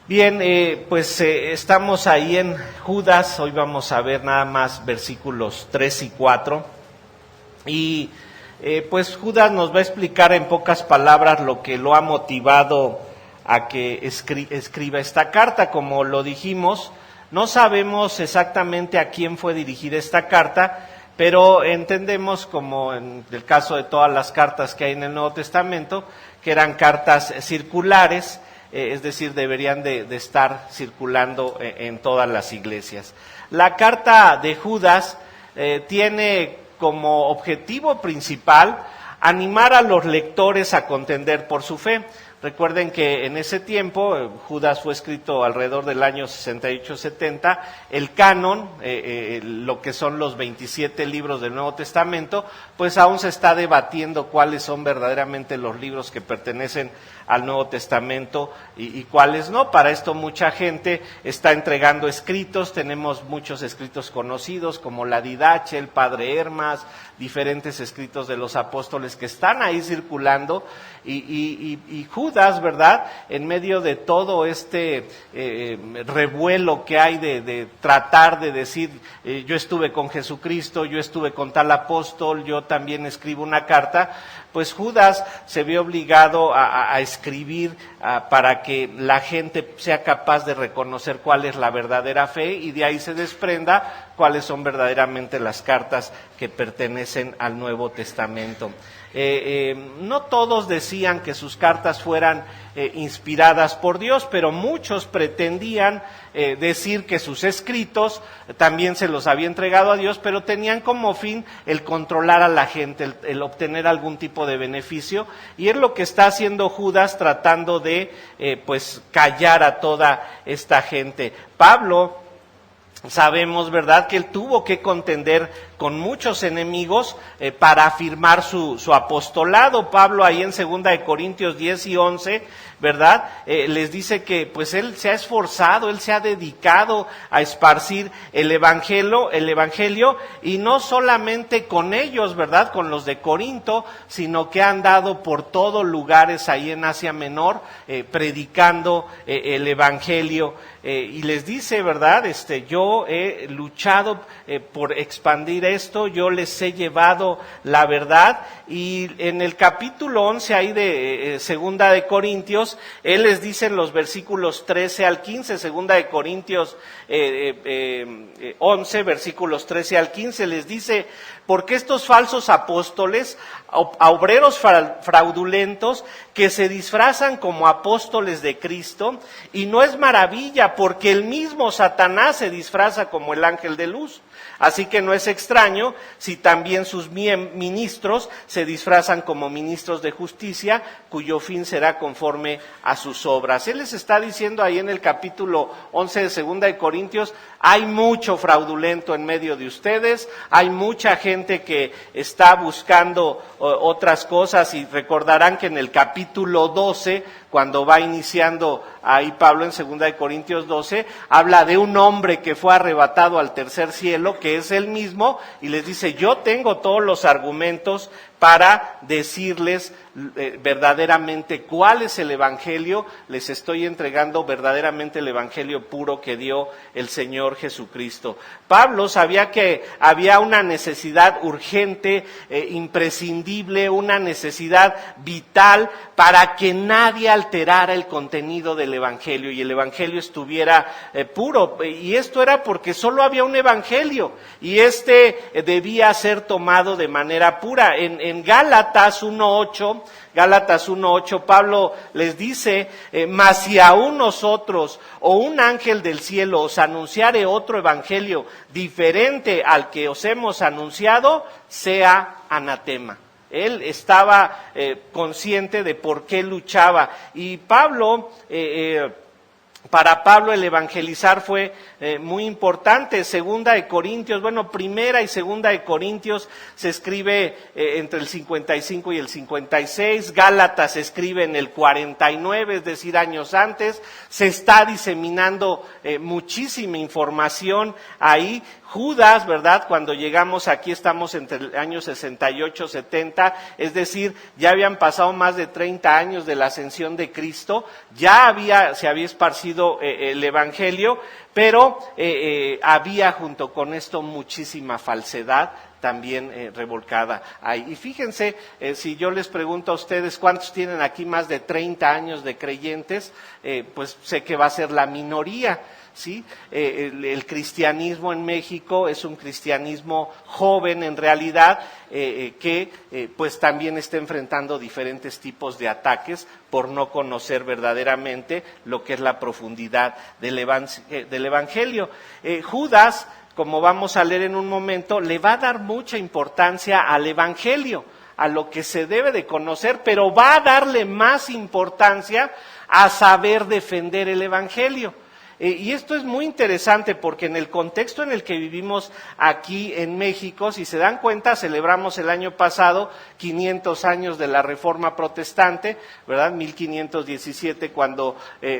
Bien, estamos ahí en Judas. Hoy vamos a ver nada más versículos 3 y 4. Y pues Judas nos va a explicar en pocas palabras lo que lo ha motivado a que escriba esta carta. Como lo dijimos, no sabemos exactamente a quién fue dirigida esta carta, pero entendemos, como en el caso de todas las cartas que hay en el Nuevo Testamento, que eran cartas circulares, es decir, deberían de estar circulando en todas las iglesias. La carta de Judas tiene como objetivo principal animar a los lectores a contender por su fe. Recuerden que en ese tiempo, Judas fue escrito alrededor del año 68-70, el canon, lo que son los 27 libros del Nuevo Testamento, pues aún se está debatiendo cuáles son verdaderamente los libros que pertenecen al Nuevo Testamento y cuáles no. Para esto mucha gente está entregando escritos. Tenemos muchos escritos conocidos como la Didache, el Padre Hermas, diferentes escritos de los apóstoles que están ahí circulando, y Judas, ¿verdad?, en medio de todo este revuelo que hay de tratar de decir, yo estuve con Jesucristo, yo estuve con tal apóstol, yo también escribo una carta, pues Judas se vio obligado a escribir para que la gente sea capaz de reconocer cuál es la verdadera fe, y de ahí se desprenda cuáles son verdaderamente las cartas que pertenecen al Nuevo Testamento. No todos decían que sus cartas fueran inspiradas por Dios, pero muchos pretendían decir que sus escritos también se los había entregado a Dios, pero tenían como fin el controlar a la gente, el obtener algún tipo de beneficio, y es lo que está haciendo Judas, tratando de pues callar a toda esta gente. Pablo, sabemos, ¿verdad?, que él tuvo que contender con muchos enemigos para afirmar su apostolado. Pablo ahí en 2 de Corintios 10 y 11, ¿verdad?, les dice que pues él se ha esforzado, él se ha dedicado a esparcir el evangelio, y no solamente con ellos, ¿verdad?, con los de Corinto, sino que ha andado por todos lugares ahí en Asia Menor, predicando el evangelio, y les dice, ¿verdad?, yo he luchado por expandir esto, yo les he llevado la verdad. Y en el capítulo 11 ahí de 2 de Corintios, él les dice en los versículos 13 al 15, 2 de Corintios 11, versículos 13 al 15, les dice: porque estos falsos apóstoles, obreros fraudulentos, que se disfrazan como apóstoles de Cristo, y no es maravilla, porque el mismo Satanás se disfraza como el ángel de luz. Así que no es extraño si también sus ministros se disfrazan como ministros de justicia, cuyo fin será conforme a sus obras. Él les está diciendo ahí en el capítulo 11 de 2 de Corintios, hay mucho fraudulento en medio de ustedes, hay mucha gente que está buscando otras cosas, y recordarán que en el capítulo 12, cuando va iniciando ahí Pablo en 2 de Corintios 12, habla de un hombre que fue arrebatado al tercer cielo, que es él mismo, y les dice: yo tengo todos los argumentos para decirles verdaderamente cuál es el evangelio, les estoy entregando verdaderamente el evangelio puro que dio el Señor Jesucristo. Pablo sabía que había una necesidad urgente, imprescindible, una necesidad vital para que nadie alterara el contenido del evangelio y el evangelio estuviera puro, y esto era porque solo había un evangelio y debía ser tomado de manera pura. En Gálatas 1:8, Pablo les dice: mas si aún nosotros o un ángel del cielo os anunciare otro evangelio diferente al que os hemos anunciado, sea anatema. Él estaba consciente de por qué luchaba, y Pablo Para Pablo el evangelizar fue muy importante. Segunda de Corintios, Primera y Segunda de Corintios se escribe entre el 55 y el 56, Gálatas se escribe en el 49, es decir, años antes. Se está diseminando muchísima información ahí. Judas, ¿verdad? Cuando llegamos aquí estamos entre el año 68, 70, es decir, ya habían pasado más de 30 años de la ascensión de Cristo, ya se había esparcido el evangelio, pero había junto con esto muchísima falsedad también revolcada ahí. Y fíjense, si yo les pregunto a ustedes cuántos tienen aquí más de 30 años de creyentes, pues sé que va a ser la minoría. ¿Sí? El cristianismo en México es un cristianismo joven en realidad, que pues también está enfrentando diferentes tipos de ataques por no conocer verdaderamente lo que es la profundidad del evangelio. Judas, como vamos a leer en un momento, le va a dar mucha importancia al evangelio, a lo que se debe de conocer, pero va a darle más importancia a saber defender el evangelio. Y esto es muy interesante porque en el contexto en el que vivimos aquí en México, si se dan cuenta, celebramos el año pasado 500 años de la Reforma Protestante, ¿verdad? 1517, cuando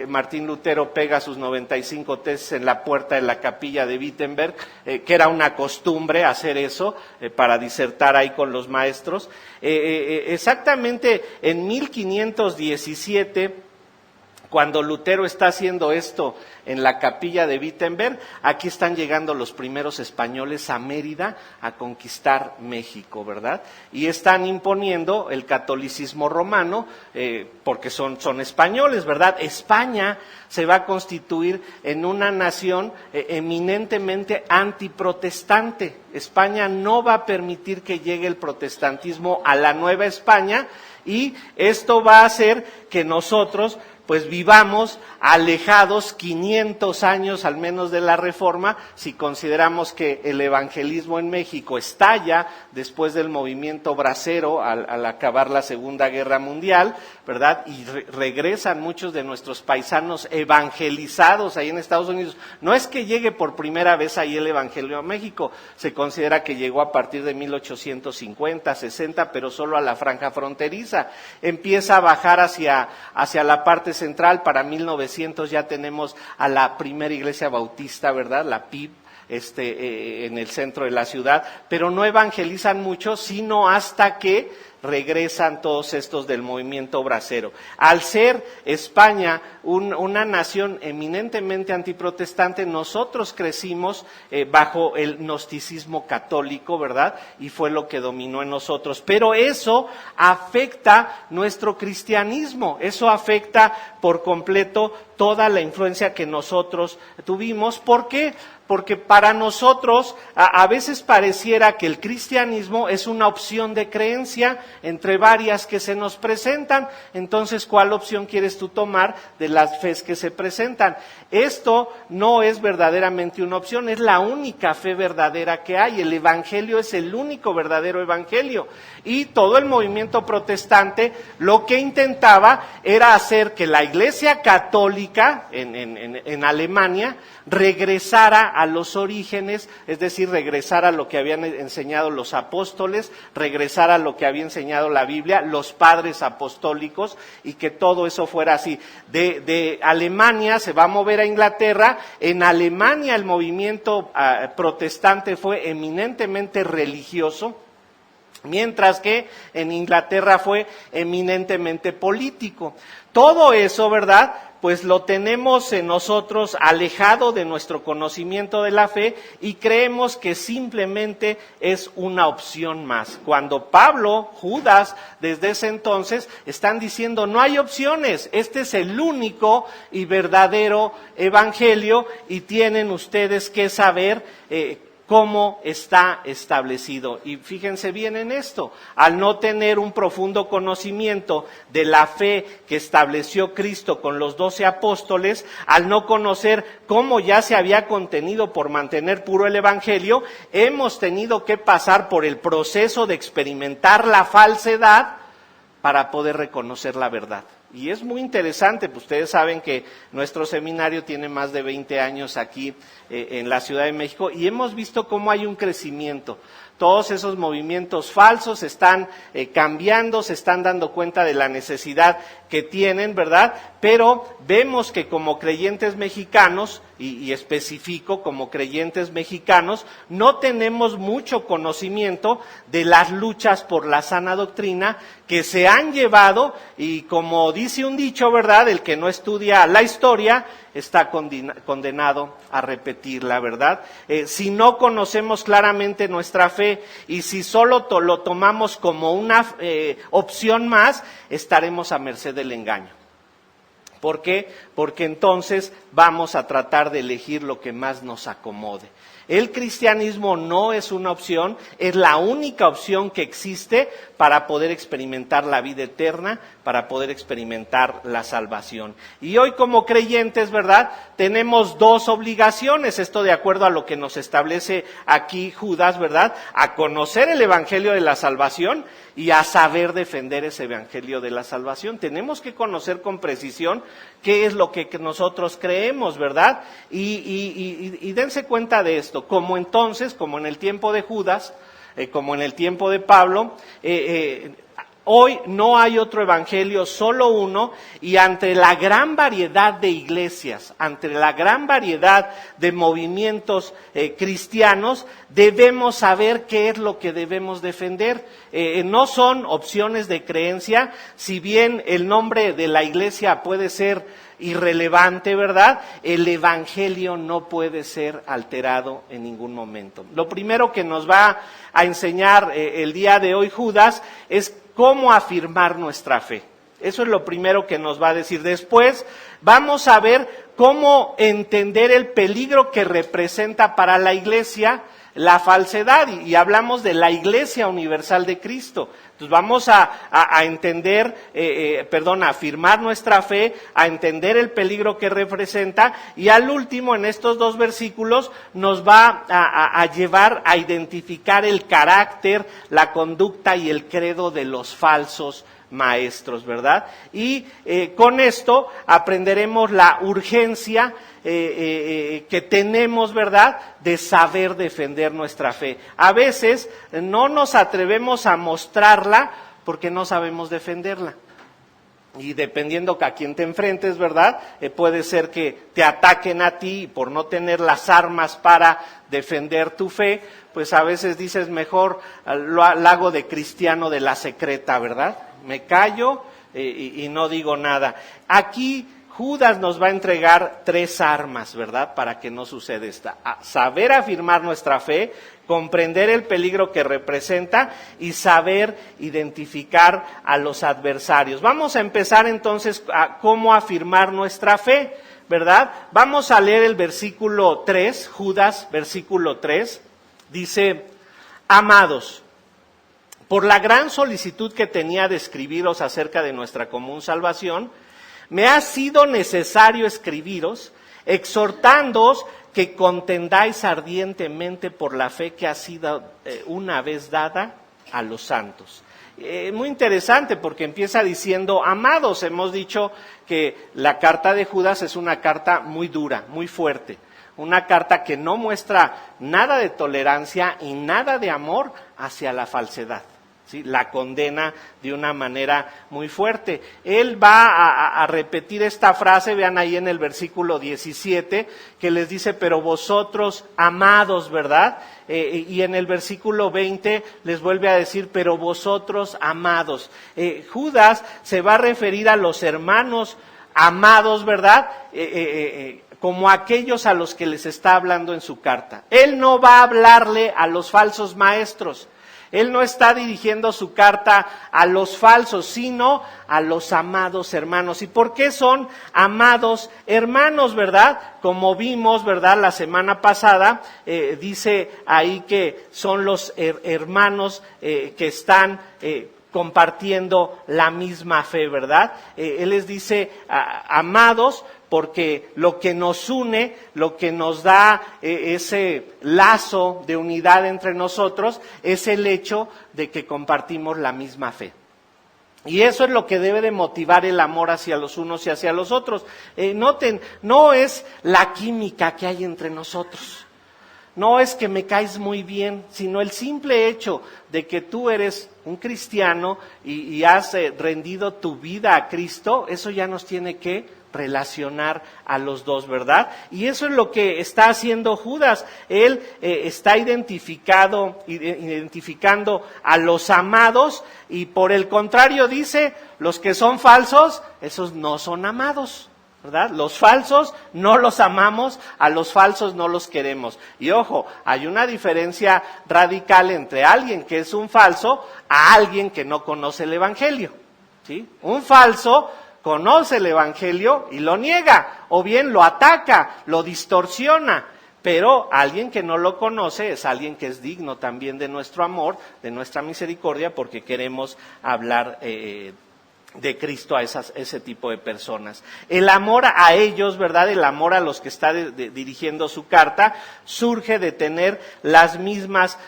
Martín Lutero pega sus 95 tesis en la puerta de la capilla de Wittenberg, que era una costumbre hacer eso, para disertar ahí con los maestros. Exactamente en 1517, cuando Lutero está haciendo esto en la capilla de Wittenberg, aquí están llegando los primeros españoles a Mérida a conquistar México, ¿verdad? Y están imponiendo el catolicismo romano, porque son españoles, ¿verdad? España se va a constituir en una nación eminentemente antiprotestante. España no va a permitir que llegue el protestantismo a la Nueva España, y esto va a hacer que nosotros pues vivamos alejados 500 años al menos de la Reforma, si consideramos que el evangelismo en México estalla después del movimiento bracero al acabar la Segunda Guerra Mundial, ¿verdad? Y regresan muchos de nuestros paisanos evangelizados ahí en Estados Unidos. No es que llegue por primera vez ahí el evangelio a México, se considera que llegó a partir de 1850, 60, pero solo a la franja fronteriza. Empieza a bajar hacia la parte central. Para 1900 ya tenemos a la primera iglesia bautista, ¿verdad? La PIB, en el centro de la ciudad, pero no evangelizan mucho, sino hasta que regresan todos estos del movimiento bracero. Al ser España una nación eminentemente antiprotestante, nosotros crecimos bajo el gnosticismo católico, ¿verdad? Y fue lo que dominó en nosotros. Pero eso afecta nuestro cristianismo, eso afecta por completo toda la influencia que nosotros tuvimos. ¿Por qué? Porque para nosotros a veces pareciera que el cristianismo es una opción de creencia entre varias que se nos presentan. Entonces, ¿cuál opción quieres tú tomar de las fes que se presentan? Esto no es verdaderamente una opción, es la única fe verdadera que hay. El evangelio es el único verdadero evangelio. Y todo el movimiento protestante lo que intentaba era hacer que la Iglesia católica en Alemania regresara a los orígenes, es decir, regresar a lo que habían enseñado los apóstoles, regresar a lo que había enseñado la Biblia, los padres apostólicos, y que todo eso fuera así. De Alemania se va a mover a Inglaterra. En Alemania el movimiento protestante fue eminentemente religioso, mientras que en Inglaterra fue eminentemente político. Todo eso, ¿verdad?, pues lo tenemos en nosotros alejado de nuestro conocimiento de la fe y creemos que simplemente es una opción más. Cuando Pablo, Judas, desde ese entonces están diciendo no hay opciones, este es el único y verdadero evangelio y tienen ustedes que saber cómo está establecido. Y fíjense bien en esto, al no tener un profundo conocimiento de la fe que estableció Cristo con los 12 apóstoles, al no conocer cómo ya se había contenido por mantener puro el evangelio, hemos tenido que pasar por el proceso de experimentar la falsedad para poder reconocer la verdad. Y es muy interesante, pues ustedes saben que nuestro seminario tiene más de 20 años aquí en la Ciudad de México y hemos visto cómo hay un crecimiento. Todos esos movimientos falsos están cambiando, se están dando cuenta de la necesidad que tienen, ¿verdad? Pero vemos que como creyentes mexicanos, y especifico como creyentes mexicanos, no tenemos mucho conocimiento de las luchas por la sana doctrina que se han llevado, y como dice un dicho, ¿verdad? El que no estudia la historia está condenado a repetirla, ¿verdad? Si no conocemos claramente nuestra fe y si solo lo tomamos como una opción más, estaremos a merced del engaño. ¿Por qué? Porque entonces vamos a tratar de elegir lo que más nos acomode. El cristianismo no es una opción, es la única opción que existe para poder experimentar la vida eterna, para poder experimentar la salvación. Y hoy como creyentes, ¿verdad?, tenemos dos obligaciones, esto de acuerdo a lo que nos establece aquí Judas, ¿verdad?, a conocer el evangelio de la salvación y a saber defender ese evangelio de la salvación. Tenemos que conocer con precisión qué es lo que nosotros creemos, ¿verdad? Y dense cuenta de esto, como entonces, como en el tiempo de Judas, como en el tiempo de Pablo, hoy no hay otro evangelio, solo uno, y ante la gran variedad de iglesias, ante la gran variedad de movimientos cristianos, debemos saber qué es lo que debemos defender. No son opciones de creencia, si bien el nombre de la iglesia puede ser irrelevante, ¿verdad? El evangelio no puede ser alterado en ningún momento. Lo primero que nos va a enseñar el día de hoy Judas es cómo afirmar nuestra fe. Eso es lo primero que nos va a decir. Después vamos a ver cómo entender el peligro que representa para la iglesia la falsedad, y hablamos de la Iglesia Universal de Cristo. Entonces vamos a entender, a afirmar nuestra fe, a entender el peligro que representa, y al último, en estos dos versículos, nos va a llevar a identificar el carácter, la conducta y el credo de los falsos maestros, ¿verdad? Y con esto aprenderemos la urgencia que tenemos, ¿verdad?, de saber defender nuestra fe. A veces no nos atrevemos a mostrarla porque no sabemos defenderla. Y dependiendo a quién te enfrentes, ¿verdad?, puede ser que te ataquen a ti y por no tener las armas para defender tu fe, pues a veces dices mejor lo hago de cristiano de la secreta, ¿verdad? Me callo y no digo nada. Aquí Judas nos va a entregar tres armas, ¿verdad?, para que no suceda esta. Saber afirmar nuestra fe, comprender el peligro que representa y saber identificar a los adversarios. Vamos a empezar entonces a cómo afirmar nuestra fe, ¿verdad? Vamos a leer el versículo 3, Judas, versículo 3, dice: amados, por la gran solicitud que tenía de escribiros acerca de nuestra común salvación, me ha sido necesario escribiros, exhortándoos que contendáis ardientemente por la fe que ha sido una vez dada a los santos. Muy interesante porque empieza diciendo amados. Hemos dicho que la carta de Judas es una carta muy dura, muy fuerte. Una carta que no muestra nada de tolerancia y nada de amor hacia la falsedad. ¿Sí? La condena de una manera muy fuerte. Él va a repetir esta frase, vean ahí en el versículo 17, que les dice, pero vosotros amados, ¿verdad? Y en el versículo 20 les vuelve a decir, pero vosotros amados. Judas se va a referir a los hermanos amados, ¿verdad?, como aquellos a los que les está hablando en su carta. Él no va a hablarle a los falsos maestros. Él no está dirigiendo su carta a los falsos, sino a los amados hermanos. ¿Y por qué son amados hermanos, verdad? Como vimos, ¿verdad?, la semana pasada, dice ahí que son los hermanos que están compartiendo la misma fe, ¿verdad? Él les dice amados, porque lo que nos une, lo que nos da ese lazo de unidad entre nosotros, es el hecho de que compartimos la misma fe. Y eso es lo que debe de motivar el amor hacia los unos y hacia los otros. Noten, no es la química que hay entre nosotros. No es que me caes muy bien, sino el simple hecho de que tú eres un cristiano y has rendido tu vida a Cristo, eso ya nos tiene que relacionar a los dos, ¿verdad? Y eso es lo que está haciendo Judas. Él está identificando a los amados y por el contrario dice, los que son falsos, esos no son amados. ¿Verdad? Los falsos no los amamos, a los falsos no los queremos. Y ojo, hay una diferencia radical entre alguien que es un falso a alguien que no conoce el Evangelio, ¿sí? Un falso conoce el Evangelio y lo niega, o bien lo ataca, lo distorsiona. Pero alguien que no lo conoce es alguien que es digno también de nuestro amor, de nuestra misericordia, porque queremos hablar de Cristo a ese tipo de personas. El amor a ellos, ¿verdad? El amor a los que está dirigiendo su carta, surge de tener las mismas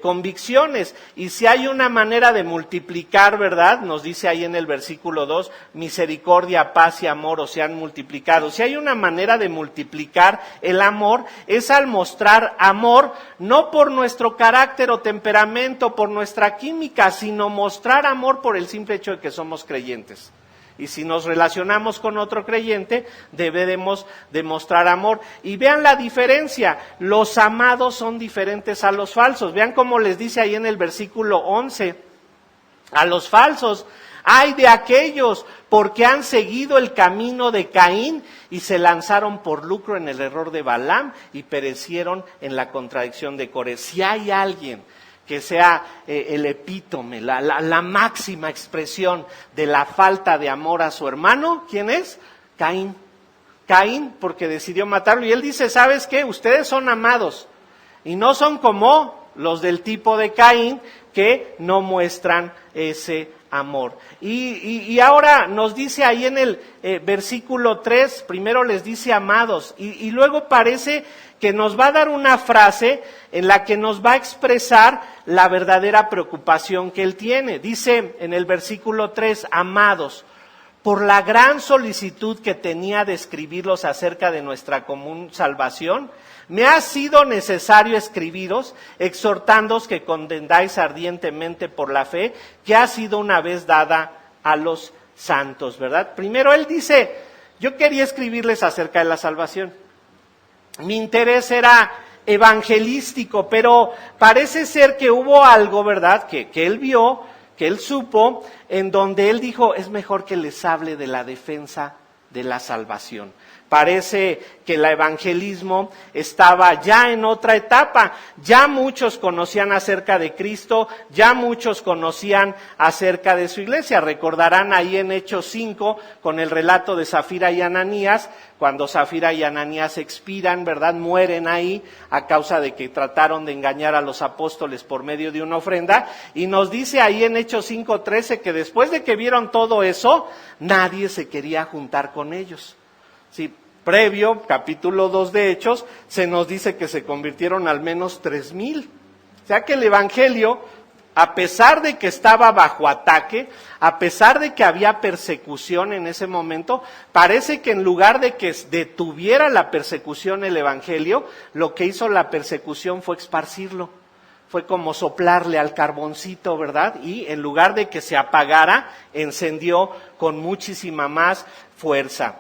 convicciones. Y si hay una manera de multiplicar, ¿verdad? Nos dice ahí en el versículo 2, misericordia, paz y amor os sean multiplicados. Si hay una manera de multiplicar el amor, es al mostrar amor, no por nuestro carácter o temperamento, por nuestra química, sino mostrar amor por el simple hecho de que somos creyentes. Y si nos relacionamos con otro creyente, debemos demostrar amor. Y vean la diferencia, los amados son diferentes a los falsos. Vean cómo les dice ahí en el versículo 11, a los falsos, ¡ay de aquellos! Porque han seguido el camino de Caín y se lanzaron por lucro en el error de Balaam y perecieron en la contradicción de Coré. Si hay alguien que sea el epítome, la máxima expresión de la falta de amor a su hermano, ¿quién es? Caín. Caín, porque decidió matarlo. Y él dice, ¿sabes qué? Ustedes son amados y no son como los del tipo de Caín que no muestran ese amor. Y ahora nos dice ahí en el versículo 3, primero les dice amados y luego parece que nos va a dar una frase en la que nos va a expresar la verdadera preocupación que él tiene. Dice en el versículo 3, amados, por la gran solicitud que tenía de escribirlos acerca de nuestra común salvación, me ha sido necesario escribiros, exhortándoos que contendáis ardientemente por la fe que ha sido una vez dada a los santos, ¿verdad? Primero él dice, yo quería escribirles acerca de la salvación. Mi interés era evangelístico, pero parece ser que hubo algo, ¿verdad?, que él vio, que él supo, en donde él dijo, es mejor que les hable de la defensa de la salvación. Parece que el evangelismo estaba ya en otra etapa, ya muchos conocían acerca de Cristo, ya muchos conocían acerca de su iglesia. Recordarán ahí en Hechos 5 con el relato de Zafira y Ananías, cuando Zafira y Ananías expiran, ¿verdad? Mueren ahí a causa de que trataron de engañar a los apóstoles por medio de una ofrenda. Y nos dice ahí en Hechos 5:13 que después de que vieron todo eso, nadie se quería juntar con ellos. Sí, previo, capítulo 2 de Hechos, se nos dice que se convirtieron al menos 3,000. O sea que el evangelio, a pesar de que estaba bajo ataque, a pesar de que había persecución en ese momento, parece que en lugar de que detuviera la persecución el evangelio, lo que hizo la persecución fue esparcirlo. Fue como soplarle al carboncito, ¿verdad? Y en lugar de que se apagara, encendió con muchísima más fuerza.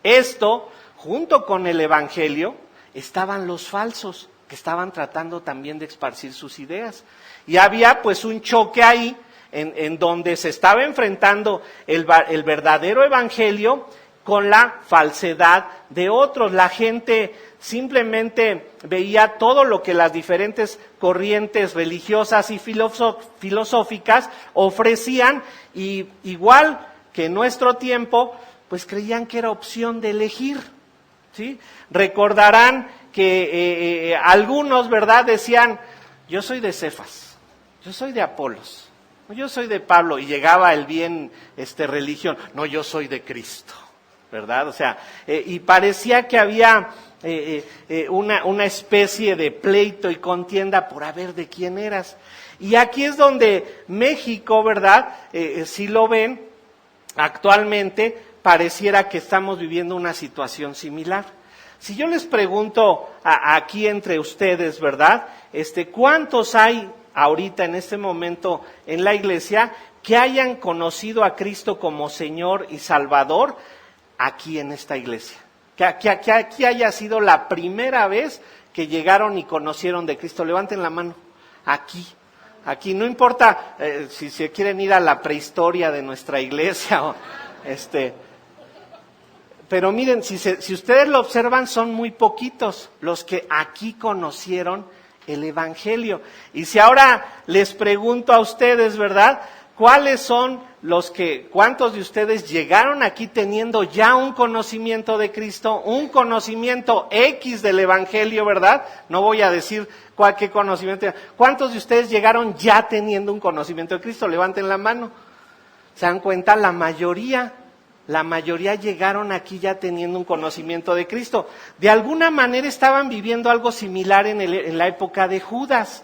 Esto, junto con el evangelio, estaban los falsos, que estaban tratando también de esparcir sus ideas. Y había pues un choque ahí, en donde se estaba enfrentando el verdadero evangelio con la falsedad de otros. La gente simplemente veía todo lo que las diferentes corrientes religiosas y filosóficas ofrecían, y igual que en nuestro tiempo, pues creían que era opción de elegir, ¿sí? Recordarán que algunos, ¿verdad?, decían, yo soy de Cefas, yo soy de Apolos, yo soy de Pablo, y llegaba el bien religión, no, yo soy de Cristo, ¿verdad? O sea, y parecía que había una especie de pleito y contienda por a ver de quién eras. Y aquí es donde México, ¿verdad? Si lo ven, actualmente pareciera que estamos viviendo una situación similar. Si yo les pregunto aquí entre ustedes, ¿verdad? ¿Cuántos hay ahorita en este momento en la iglesia que hayan conocido a Cristo como Señor y Salvador aquí en esta iglesia? Que aquí haya sido la primera vez que llegaron y conocieron de Cristo. Levanten la mano. Aquí, no importa si se quieren ir a la prehistoria de nuestra iglesia o pero miren, si ustedes lo observan, son muy poquitos los que aquí conocieron el Evangelio. Y si ahora les pregunto a ustedes, ¿verdad? ¿Cuántos de ustedes llegaron aquí teniendo ya un conocimiento de Cristo, un conocimiento X del Evangelio, ¿verdad? No voy a decir qué conocimiento. ¿Cuántos de ustedes llegaron ya teniendo un conocimiento de Cristo? Levanten la mano. ¿Se dan cuenta? La mayoría llegaron aquí ya teniendo un conocimiento de Cristo. De alguna manera estaban viviendo algo similar en la época de Judas.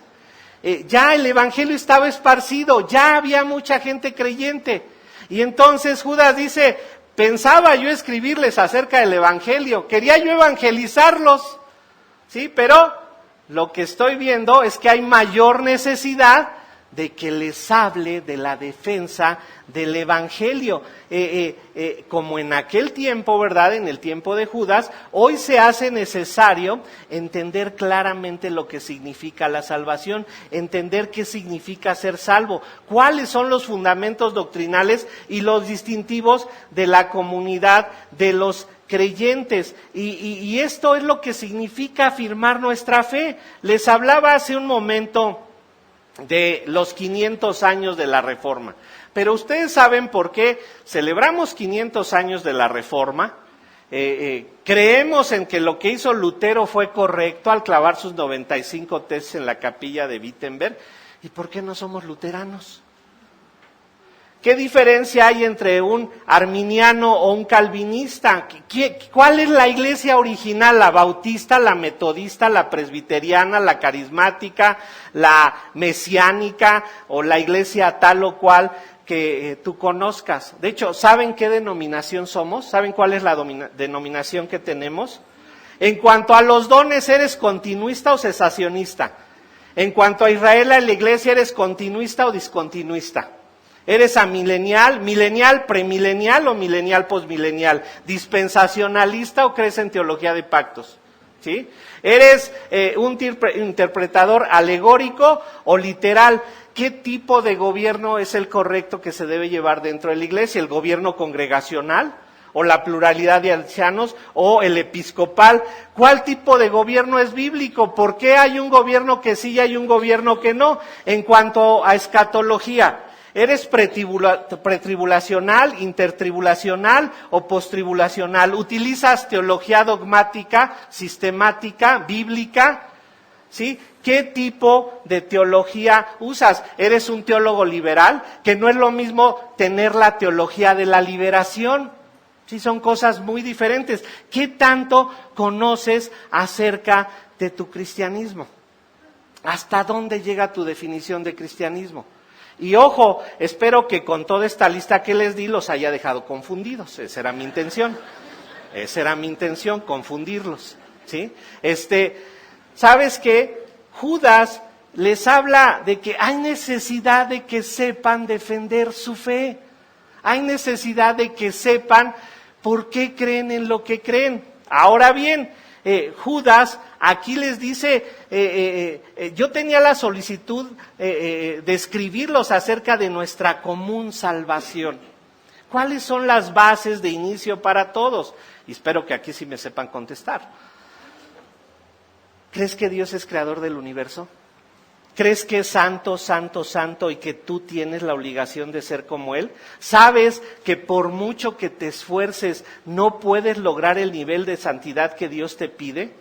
Ya el evangelio estaba esparcido, ya había mucha gente creyente. Y entonces Judas dice, pensaba yo escribirles acerca del evangelio, quería yo evangelizarlos, ¿sí? Pero lo que estoy viendo es que hay mayor necesidad de que les hable de la defensa del evangelio. Como en aquel tiempo, ¿verdad? En el tiempo de Judas, hoy se hace necesario entender claramente lo que significa la salvación, entender qué significa ser salvo, cuáles son los fundamentos doctrinales y los distintivos de la comunidad de los creyentes. Y esto es lo que significa afirmar nuestra fe. Les hablaba hace un momento de los 500 años de la Reforma. Pero ustedes saben por qué celebramos 500 años de la Reforma. Creemos en que lo que hizo Lutero fue correcto al clavar sus 95 tesis en la capilla de Wittenberg. ¿Y por qué no somos luteranos? ¿Qué diferencia hay entre un arminiano o un calvinista? ¿Cuál es la iglesia original? ¿La bautista, la metodista, la presbiteriana, la carismática, la mesiánica o la iglesia tal o cual que tú conozcas? De hecho, ¿saben qué denominación somos? ¿Saben cuál es la denominación que tenemos? En cuanto a los dones, ¿eres continuista o cesacionista? En cuanto a Israel, a la iglesia, ¿eres continuista o discontinuista? ¿Eres amilenial, milenial, premilenial o milenial, posmilenial? ¿Dispensacionalista o crees en teología de pactos? ¿Sí? ¿Eres un interpretador alegórico o literal? ¿Qué tipo de gobierno es el correcto que se debe llevar dentro de la iglesia? ¿El gobierno congregacional o la pluralidad de ancianos o el episcopal? ¿Cuál tipo de gobierno es bíblico? ¿Por qué hay un gobierno que sí y hay un gobierno que no? En cuanto a escatología, ¿eres pretribulacional, intertribulacional o postribulacional? ¿Utilizas teología dogmática, sistemática, bíblica? ¿Sí? ¿Qué tipo de teología usas? ¿Eres un teólogo liberal? Que no es lo mismo tener la teología de la liberación. Sí, son cosas muy diferentes. ¿Qué tanto conoces acerca de tu cristianismo? ¿Hasta dónde llega tu definición de cristianismo? Y ojo, espero que con toda esta lista que les di los haya dejado confundidos. Esa era mi intención. Confundirlos. ¿Sí? ¿Sabes qué? Judas les habla de que hay necesidad de que sepan defender su fe. Hay necesidad de que sepan por qué creen en lo que creen. Ahora bien, Judas aquí les dice, yo tenía la solicitud de escribirlos acerca de nuestra común salvación. ¿Cuáles son las bases de inicio para todos? Y espero que aquí sí me sepan contestar. ¿Crees que Dios es creador del universo? ¿Crees que es santo, santo, santo y que tú tienes la obligación de ser como Él? ¿Sabes que por mucho que te esfuerces no puedes lograr el nivel de santidad que Dios te pide?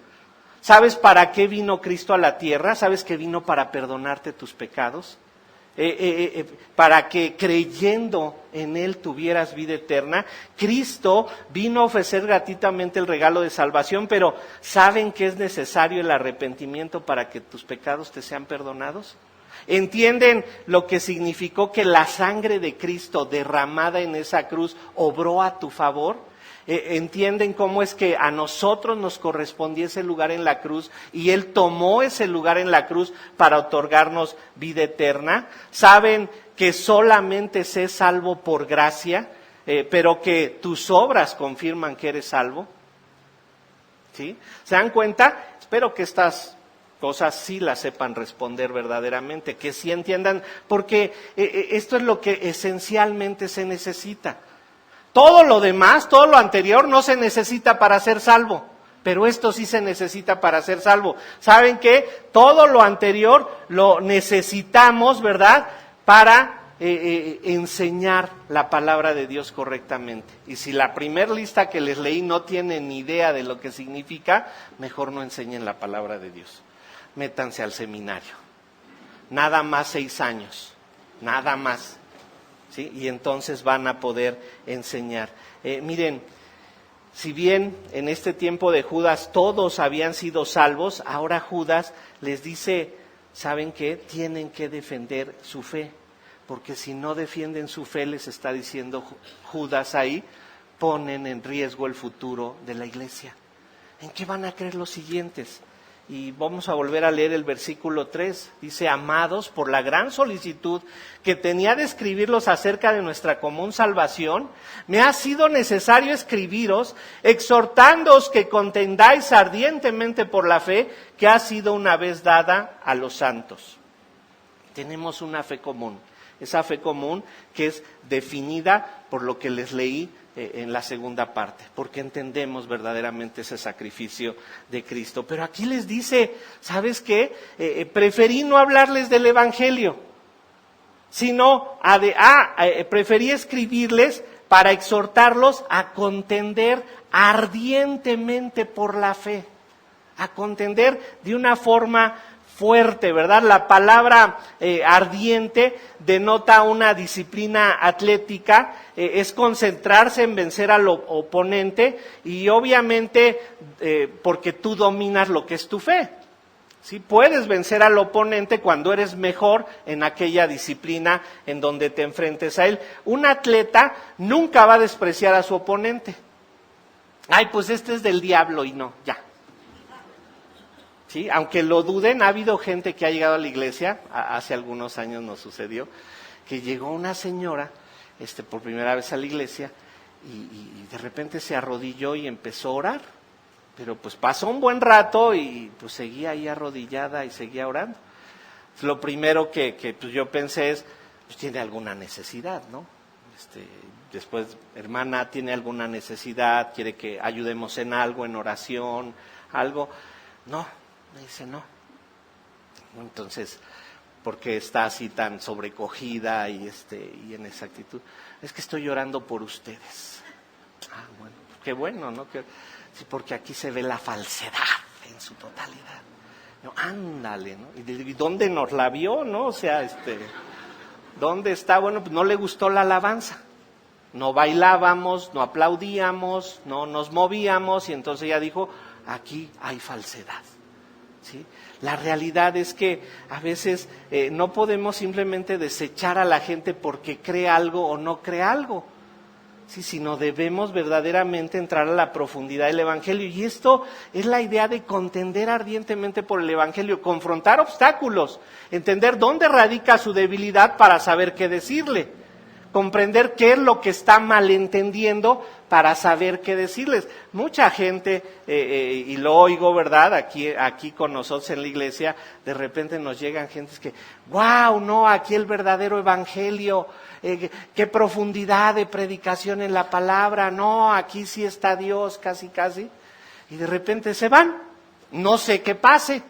¿Sabes para qué vino Cristo a la tierra? ¿Sabes que vino para perdonarte tus pecados? Para que creyendo en Él tuvieras vida eterna. Cristo vino a ofrecer gratuitamente el regalo de salvación, pero ¿saben que es necesario el arrepentimiento para que tus pecados te sean perdonados? ¿Entienden lo que significó que la sangre de Cristo derramada en esa cruz obró a tu favor? ¿Entienden cómo es que a nosotros nos correspondía ese lugar en la cruz y Él tomó ese lugar en la cruz para otorgarnos vida eterna? ¿Saben que solamente se es salvo por gracia, pero que tus obras confirman que eres salvo? ¿Sí? ¿Se dan cuenta? Espero que estas cosas sí las sepan responder verdaderamente, que sí entiendan, porque esto es lo que esencialmente se necesita. Todo lo demás, todo lo anterior no se necesita para ser salvo, pero esto sí se necesita para ser salvo. ¿Saben qué? Todo lo anterior lo necesitamos, ¿verdad?, para enseñar la palabra de Dios correctamente. Y si la primer lista que les leí no tienen ni idea de lo que significa, mejor no enseñen la palabra de Dios. Métanse al seminario. Nada más 6 años, nada más. ¿Sí? Y entonces van a poder enseñar. Miren, si bien en este tiempo de Judas todos habían sido salvos, ahora Judas les dice, ¿saben qué? Tienen que defender su fe. Porque si no defienden su fe, les está diciendo Judas ahí, ponen en riesgo el futuro de la iglesia. ¿En qué van a creer los siguientes? Y vamos a volver a leer el versículo 3. Dice, amados, por la gran solicitud que tenía de escribirlos acerca de nuestra común salvación, me ha sido necesario escribiros, exhortándoos que contendáis ardientemente por la fe que ha sido una vez dada a los santos. Tenemos una fe común. Esa fe común que es definida por lo que les leí en la segunda parte, porque entendemos verdaderamente ese sacrificio de Cristo. Pero aquí les dice, ¿sabes qué? Preferí no hablarles del Evangelio, sino preferí escribirles para exhortarlos a contender ardientemente por la fe, a contender de una forma fuerte, ¿verdad? La palabra ardiente denota una disciplina atlética, es concentrarse en vencer al oponente y obviamente porque tú dominas lo que es tu fe. ¿Sí? Puedes vencer al oponente cuando eres mejor en aquella disciplina en donde te enfrentes a él. Un atleta nunca va a despreciar a su oponente. Ay, pues este es del diablo y no, ya. ¿Sí? Aunque lo duden, ha habido gente que ha llegado a la iglesia, hace algunos años nos sucedió, que llegó una señora por primera vez a la iglesia y de repente se arrodilló y empezó a orar, pero pues pasó un buen rato y pues seguía ahí arrodillada y seguía orando. Lo primero que pues yo pensé es, pues tiene alguna necesidad, ¿no? Después, hermana, tiene alguna necesidad, quiere que ayudemos en algo, en oración, algo. No. Me dice, no. Entonces, ¿por qué está así tan sobrecogida y en esa actitud? Es que estoy llorando por ustedes. Ah, bueno, qué bueno, ¿no? Sí, porque aquí se ve la falsedad en su totalidad. No, ándale, ¿no? ¿Y dónde nos la vio, no? O sea, ¿dónde está? Bueno, pues no le gustó la alabanza. No bailábamos, no aplaudíamos, no nos movíamos y entonces ella dijo, aquí hay falsedad. ¿Sí? La realidad es que a veces no podemos simplemente desechar a la gente porque cree algo o no cree algo, ¿sí? Sino debemos verdaderamente entrar a la profundidad del Evangelio. Y esto es la idea de contender ardientemente por el Evangelio, confrontar obstáculos, entender dónde radica su debilidad para saber qué decirle, comprender qué es lo que está malentendiendo para saber qué decirles. Mucha gente, y lo oigo, ¿verdad? Aquí con nosotros en la iglesia, de repente nos llegan gentes que, wow, no, aquí el verdadero evangelio, qué profundidad de predicación en la palabra, no, aquí sí está Dios, casi, casi, y de repente se van, no sé qué pase.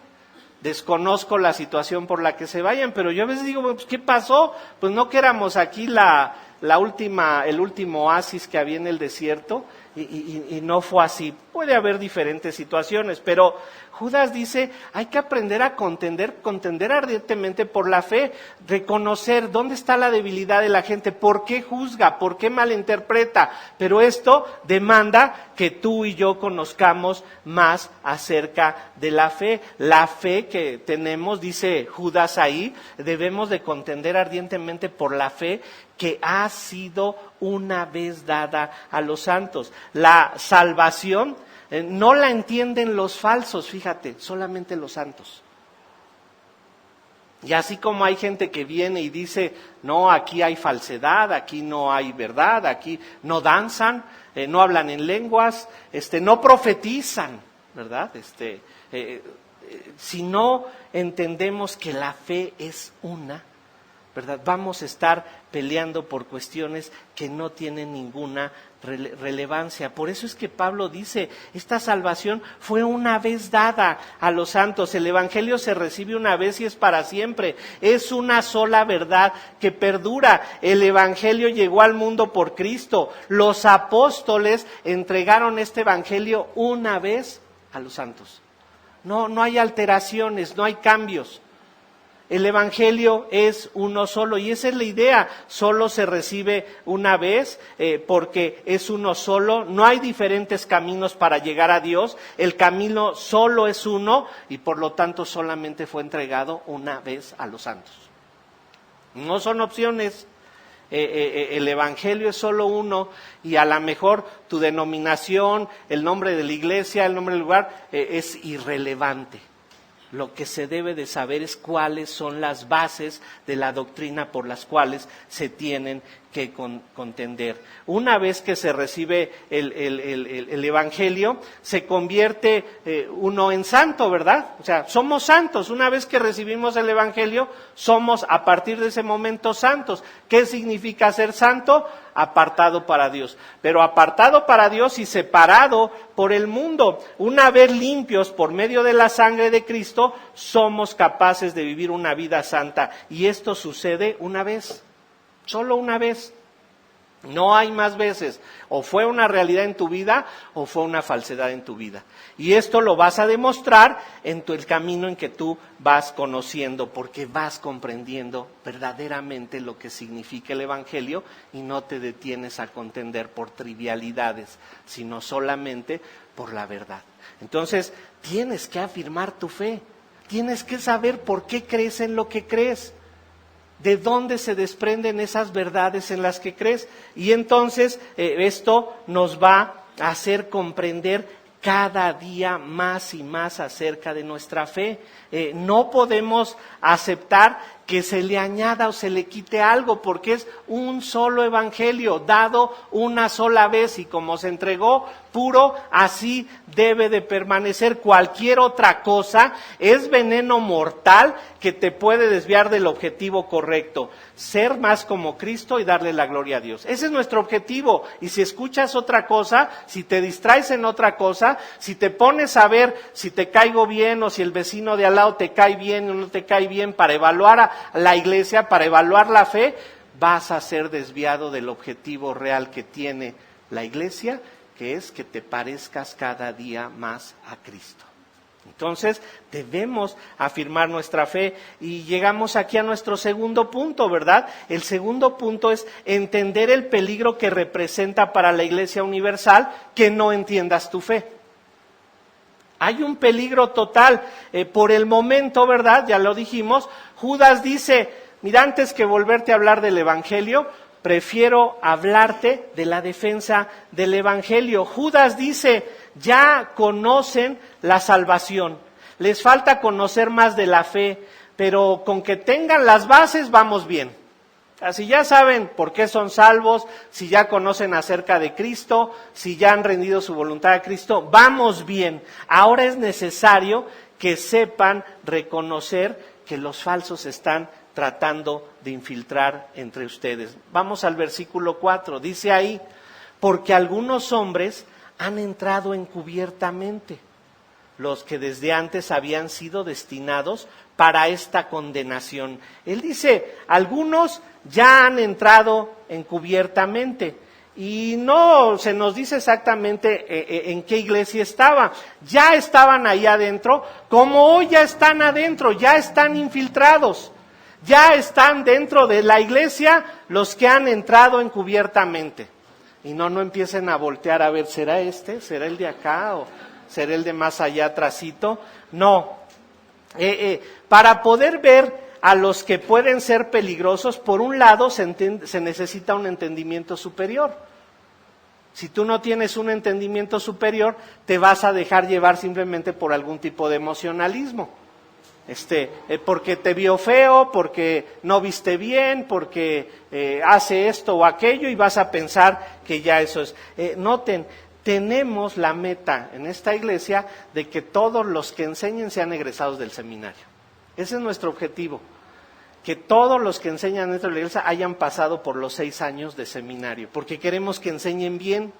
Desconozco la situación por la que se vayan, pero yo a veces digo, pues, ¿qué pasó? Pues no que éramos aquí el último oasis que había en el desierto, y no fue así. Puede haber diferentes situaciones, pero Judas dice, hay que aprender a contender ardientemente por la fe, reconocer dónde está la debilidad de la gente, por qué juzga, por qué malinterpreta, pero esto demanda que tú y yo conozcamos más acerca de la fe. La fe que tenemos, dice Judas ahí, debemos de contender ardientemente por la fe que ha sido una vez dada a los santos. La salvación no la entienden los falsos, fíjate, solamente los santos. Y así como hay gente que viene y dice, no, aquí hay falsedad, aquí no hay verdad, aquí no danzan, no hablan en lenguas, no profetizan, ¿verdad? Si no entendemos que la fe es una, ¿verdad? Vamos a estar peleando por cuestiones que no tienen ninguna relevancia. Por eso es que Pablo dice, esta salvación fue una vez dada a los santos. El evangelio se recibe una vez y es para siempre. Es una sola verdad que perdura. El evangelio llegó al mundo por Cristo. Los apóstoles entregaron este evangelio una vez a los santos. No hay alteraciones, no hay cambios. El evangelio es uno solo y esa es la idea, solo se recibe una vez porque es uno solo, no hay diferentes caminos para llegar a Dios, el camino solo es uno y por lo tanto solamente fue entregado una vez a los santos. No son opciones, el evangelio es solo uno y a lo mejor tu denominación, el nombre de la iglesia, el nombre del lugar es irrelevante. Lo que se debe de saber es cuáles son las bases de la doctrina por las cuales se tienen que contender. Una vez que se recibe el evangelio, se convierte uno en santo, ¿verdad? O sea, somos santos. Una vez que recibimos el evangelio, somos a partir de ese momento santos. ¿Qué significa ser santo? Apartado para Dios. Pero apartado para Dios y separado por el mundo. Una vez limpios por medio de la sangre de Cristo, somos capaces de vivir una vida santa. Y esto sucede una vez. Solo una vez, no hay más veces, o fue una realidad en tu vida o fue una falsedad en tu vida. Y esto lo vas a demostrar en el camino en que tú vas conociendo, porque vas comprendiendo verdaderamente lo que significa el evangelio y no te detienes a contender por trivialidades, sino solamente por la verdad. Entonces, tienes que afirmar tu fe, tienes que saber por qué crees en lo que crees. ¿De dónde se desprenden esas verdades en las que crees? Y entonces esto nos va a hacer comprender cada día más y más acerca de nuestra fe. No podemos aceptar que se le añada o se le quite algo, porque es un solo evangelio, dado una sola vez, y como se entregó puro, así debe de permanecer. Cualquier otra cosa es veneno mortal que te puede desviar del objetivo correcto, ser más como Cristo y darle la gloria a Dios. Ese es nuestro objetivo, y si escuchas otra cosa, si te distraes en otra cosa, si te pones a ver si te caigo bien o si el vecino de al lado te cae bien o no te cae bien para evaluar a la iglesia, para evaluar la fe, vas a ser desviado del objetivo real que tiene la iglesia, que es que te parezcas cada día más a Cristo. Entonces, debemos afirmar nuestra fe y llegamos aquí a nuestro segundo punto, ¿verdad? El segundo punto es entender el peligro que representa para la Iglesia Universal que no entiendas tu fe. Hay un peligro total. Por el momento, ¿verdad? Ya lo dijimos, Judas dice, mira, antes que volverte a hablar del Evangelio, prefiero hablarte de la defensa del Evangelio. Judas dice, ya conocen la salvación, les falta conocer más de la fe, pero con que tengan las bases vamos bien. Si ya saben por qué son salvos, si ya conocen acerca de Cristo, si ya han rendido su voluntad a Cristo, vamos bien. Ahora es necesario que sepan reconocer que los falsos están tratando de infiltrar entre ustedes. Vamos al versículo 4, dice ahí, porque algunos hombres han entrado encubiertamente, los que desde antes habían sido destinados para esta condenación. Él dice, algunos ya han entrado encubiertamente. Y no se nos dice exactamente en qué iglesia estaba. Ya estaban ahí adentro, como hoy ya están adentro, ya están infiltrados. Ya están dentro de la iglesia los que han entrado encubiertamente. Y no empiecen a voltear a ver, ¿será este? ¿Será el de acá? ¿O será el de más allá atrasito? No. Para poder ver a los que pueden ser peligrosos, por un lado se necesita un entendimiento superior. Si tú no tienes un entendimiento superior, te vas a dejar llevar simplemente por algún tipo de emocionalismo. Porque te vio feo, porque no viste bien, porque hace esto o aquello y vas a pensar que ya eso es. Noten, tenemos la meta en esta iglesia de que todos los que enseñen sean egresados del seminario. Ese es nuestro objetivo, que todos los que enseñan dentro de la iglesia hayan pasado por los 6 años de seminario, porque queremos que enseñen bien.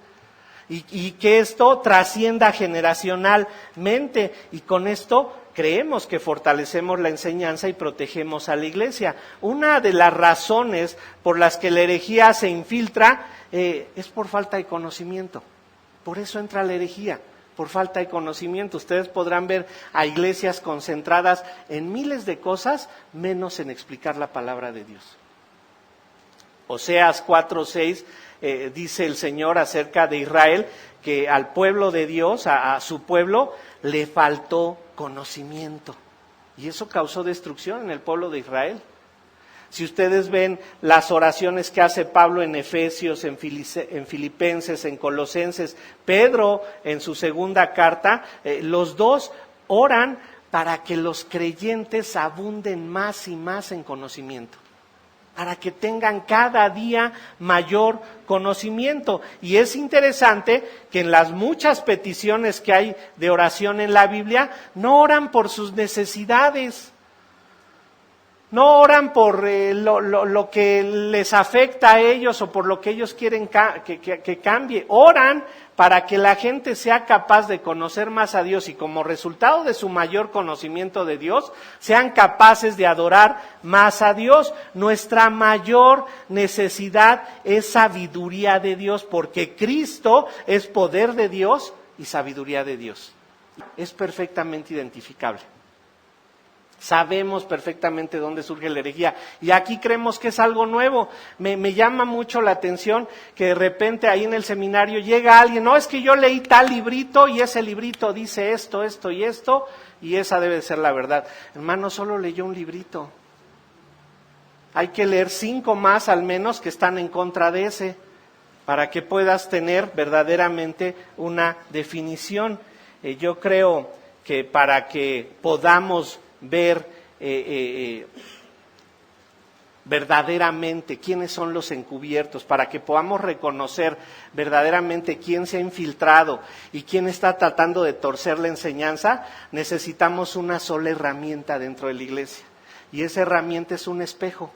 Y que esto trascienda generacionalmente, y con esto creemos que fortalecemos la enseñanza y protegemos a la iglesia. Una de las razones por las que la herejía se infiltra es por falta de conocimiento. Por eso entra la herejía, por falta de conocimiento. Ustedes podrán ver a iglesias concentradas en miles de cosas, menos en explicar la palabra de Dios. Oseas 4:6 dice el Señor acerca de Israel que al pueblo de Dios, a su pueblo, le faltó conocimiento. Y eso causó destrucción en el pueblo de Israel. Si ustedes ven las oraciones que hace Pablo en Efesios, en Filipenses, en Colosenses, Pedro en su segunda carta, los dos oran para que los creyentes abunden más y más en conocimiento, para que tengan cada día mayor conocimiento. Y es interesante que en las muchas peticiones que hay de oración en la Biblia, no oran por sus necesidades, no oran por lo que les afecta a ellos o por lo que ellos quieren que cambie. Oran para que la gente sea capaz de conocer más a Dios y como resultado de su mayor conocimiento de Dios, sean capaces de adorar más a Dios. Nuestra mayor necesidad es sabiduría de Dios, porque Cristo es poder de Dios y sabiduría de Dios. Es perfectamente identificable. Sabemos perfectamente dónde surge la herejía y aquí creemos que es algo nuevo. Me llama mucho la atención que de repente ahí en el seminario llega alguien, no, es que yo leí tal librito y ese librito dice esto, esto y esto y esa debe ser la verdad. Hermano, solo leyó un librito. Hay que leer 5 más al menos que están en contra de ese para que puedas tener verdaderamente una definición. Yo creo que para que podamos ver verdaderamente quiénes son los encubiertos, para que podamos reconocer verdaderamente quién se ha infiltrado y quién está tratando de torcer la enseñanza, necesitamos una sola herramienta dentro de la iglesia, y esa herramienta es un espejo.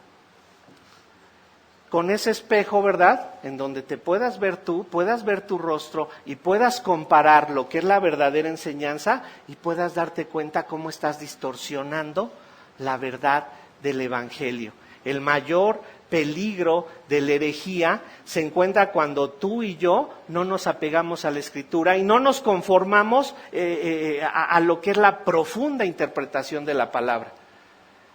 Con ese espejo, ¿verdad?, en donde te puedas ver tú, puedas ver tu rostro y puedas comparar lo que es la verdadera enseñanza y puedas darte cuenta cómo estás distorsionando la verdad del Evangelio. El mayor peligro de la herejía se encuentra cuando tú y yo no nos apegamos a la Escritura y no nos conformamos a lo que es la profunda interpretación de la palabra.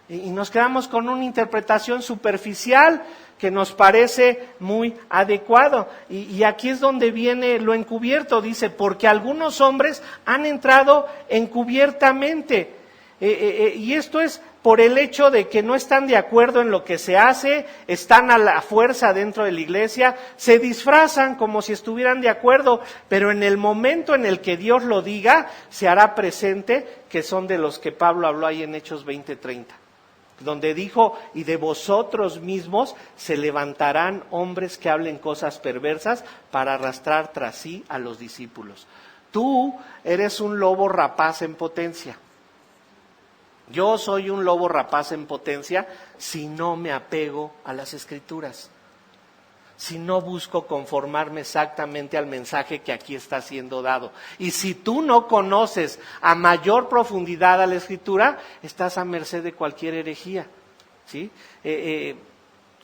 Y nos quedamos con una interpretación superficial que nos parece muy adecuado. Y aquí es donde viene lo encubierto, dice, porque algunos hombres han entrado encubiertamente. Y esto es por el hecho de que no están de acuerdo en lo que se hace, están a la fuerza dentro de la iglesia, se disfrazan como si estuvieran de acuerdo, pero en el momento en el que Dios lo diga, se hará presente que son de los que Pablo habló ahí en Hechos 20:30. Donde dijo, y de vosotros mismos se levantarán hombres que hablen cosas perversas para arrastrar tras sí a los discípulos. Tú eres un lobo rapaz en potencia. Yo soy un lobo rapaz en potencia si no me apego a las Escrituras, si no busco conformarme exactamente al mensaje que aquí está siendo dado. Y si tú no conoces a mayor profundidad a la Escritura, estás a merced de cualquier herejía, ¿sí?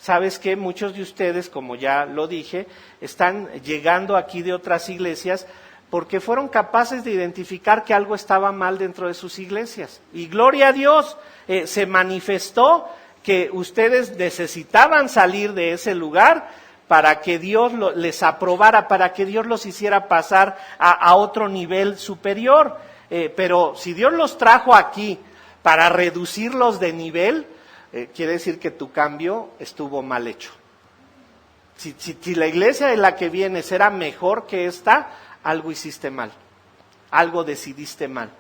¿Sabes qué? Muchos de ustedes, como ya lo dije, están llegando aquí de otras iglesias porque fueron capaces de identificar que algo estaba mal dentro de sus iglesias. Y gloria a Dios, se manifestó que ustedes necesitaban salir de ese lugar para que Dios les aprobara, para que Dios los hiciera pasar a otro nivel superior. Pero si Dios los trajo aquí para reducirlos de nivel, quiere decir que tu cambio estuvo mal hecho. Si la iglesia de la que vienes era mejor que esta, algo hiciste mal, algo decidiste mal.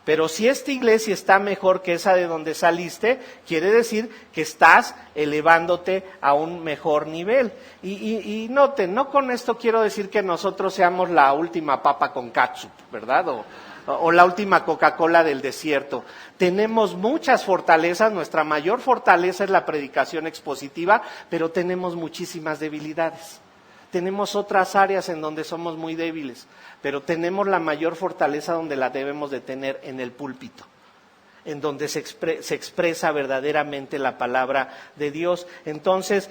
Pero si esta iglesia está mejor que esa de donde saliste, quiere decir que estás elevándote a un mejor nivel. Y noten, no con esto quiero decir que nosotros seamos la última papa con catsup, ¿verdad? O la última Coca-Cola del desierto. Tenemos muchas fortalezas, nuestra mayor fortaleza es la predicación expositiva, pero tenemos muchísimas debilidades. Tenemos otras áreas en donde somos muy débiles, pero tenemos la mayor fortaleza donde la debemos de tener en el púlpito, en donde se expresa verdaderamente la palabra de Dios. Entonces,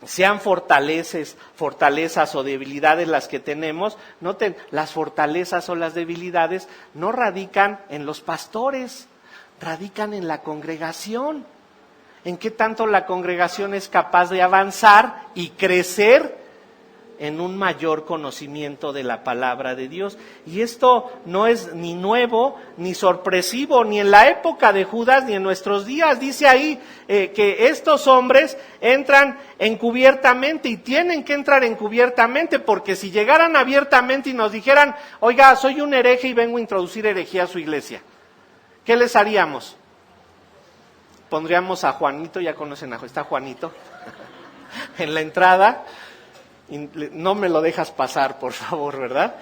sean fortalezas o debilidades las que tenemos, noten, las fortalezas o las debilidades no radican en los pastores, radican en la congregación. ¿En qué tanto la congregación es capaz de avanzar y crecer en un mayor conocimiento de la palabra de Dios? Y esto no es ni nuevo, ni sorpresivo, ni en la época de Judas, ni en nuestros días. Dice ahí que estos hombres entran encubiertamente y tienen que entrar encubiertamente, porque si llegaran abiertamente y nos dijeran, oiga, soy un hereje y vengo a introducir herejía a su iglesia, ¿qué les haríamos? Pondríamos a Juanito, ya conocen está Juanito, en la entrada, no me lo dejas pasar, por favor, ¿verdad?